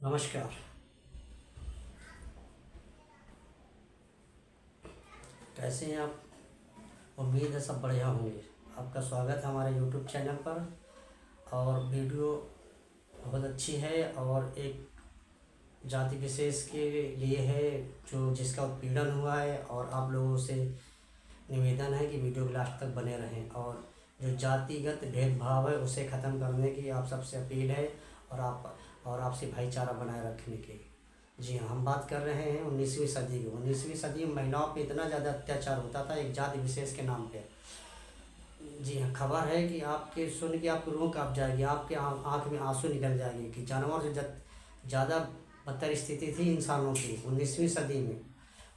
नमस्कार। कैसे हैं आप? उम्मीद है सब बढ़िया होंगे। आपका स्वागत है हमारे YouTube चैनल पर। और वीडियो बहुत अच्छी है और एक जाति विशेष के लिए है जो जिसका उत्पीड़न हुआ है, और आप लोगों से निवेदन है कि वीडियो के लास्ट तक बने रहें और जो जातिगत भेदभाव है उसे ख़त्म करने की आप सबसे अपील है और आपसे भाईचारा बनाए रखने की। जी हाँ, हम बात कर रहे हैं 19वीं सदी की। 19वीं सदी में महिलाओं पे इतना ज़्यादा अत्याचार होता था एक जाति विशेष के नाम पे। जी हाँ, खबर है कि आपके सुन के आपकी रूह काँप जाएगी, आपके आँख में आंसू निकल जाएंगे कि जानवर से ज़्यादा बदतर स्थिति थी इंसानों की 19वीं सदी में।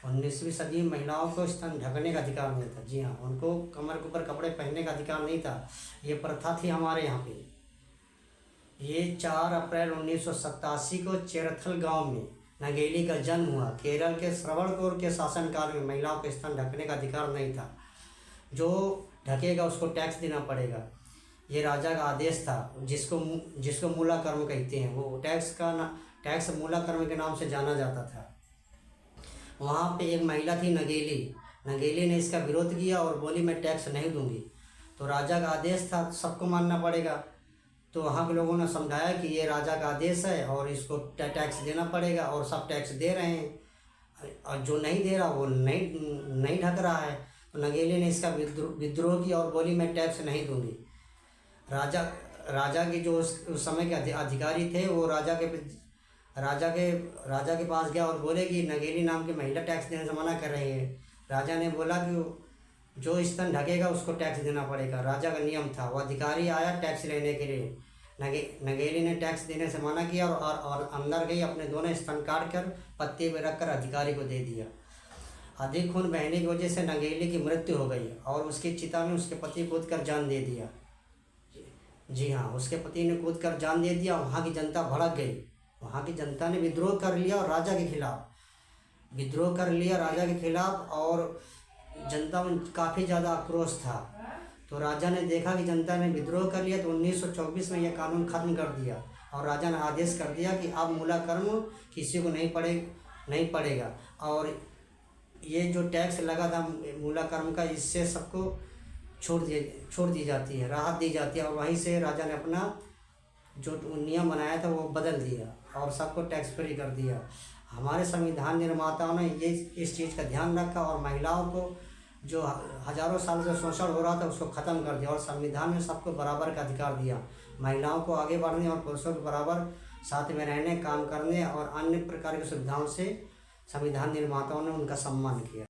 19वीं सदी में महिलाओं को स्तन ढकने का अधिकार नहीं था। जी हाँ, उनको कमर के ऊपर कपड़े पहनने का अधिकार नहीं था। ये प्रथा थी हमारे यहाँ पे। ये 4 अप्रैल 1987 को चेरथल गांव में नगेली का जन्म हुआ। केरल के श्रवणकोर के शासनकाल में महिलाओं को स्तन ढकने का अधिकार नहीं था। जो ढकेगा उसको टैक्स देना पड़ेगा। ये राजा का आदेश था, जिसको मूला कर्म कहते हैं। वो टैक्स मूला कर्म के नाम से जाना जाता था। वहाँ पे एक महिला थी नगेली ने इसका विरोध किया और बोली मैं टैक्स नहीं दूंगी। तो राजा का आदेश था, सबको मानना पड़ेगा। तो वहाँ के लोगों ने समझाया कि ये राजा का आदेश है और इसको टैक्स देना पड़ेगा, और सब टैक्स दे रहे हैं और जो नहीं दे रहा वो नहीं ढक रहा है। तो नगेली ने इसका विद्रोह किया और बोली मैं टैक्स नहीं दूंगी। राजा के जो उस समय के अधिकारी थे वो राजा के पास गया और बोले कि नगेली नाम की महिला टैक्स देने से मना कर रही है। राजा ने बोला कि जो स्तन ढकेगा उसको टैक्स देना पड़ेगा। राजा का नियम था। वो अधिकारी आया टैक्स लेने के लिए। नगेली ने टैक्स देने से मना किया और अंदर गई, अपने दोनों स्तन काट कर पत्ते में रखकर अधिकारी को दे दिया। अधिक खून बहने की वजह से नगेली की मृत्यु हो गई और उसकी चिता में उसके पति कूद कर जान दे दिया। जी हाँ, उसके पति ने कूद कर जान दे दिया। वहाँ की जनता भड़क गई। वहाँ की जनता ने विद्रोह कर लिया और राजा के खिलाफ और जनता में काफ़ी ज़्यादा आक्रोश था। तो राजा ने देखा कि जनता ने विद्रोह कर लिया, तो 1924 में यह कानून खत्म कर दिया और राजा ने आदेश कर दिया कि अब मूला कर्म किसी को नहीं पड़ेगा। और ये जो टैक्स लगा था मूला कर्म का, इससे सबको छोड़ दी जाती है, राहत दी जाती है। और वहीं से राजा ने अपना जो नियम बनाया था वो बदल दिया और सबको टैक्स फ्री कर दिया। हमारे संविधान निर्माताओं ने इस चीज़ का ध्यान रखा और महिलाओं को जो हजारों साल से शोषण हो रहा था उसको ख़त्म कर दिया और संविधान में सबको बराबर का अधिकार दिया। महिलाओं को आगे बढ़ने और पुरुषों के बराबर साथ में रहने, काम करने और अन्य प्रकार की सुविधाओं से संविधान निर्माताओं ने उनका सम्मान किया।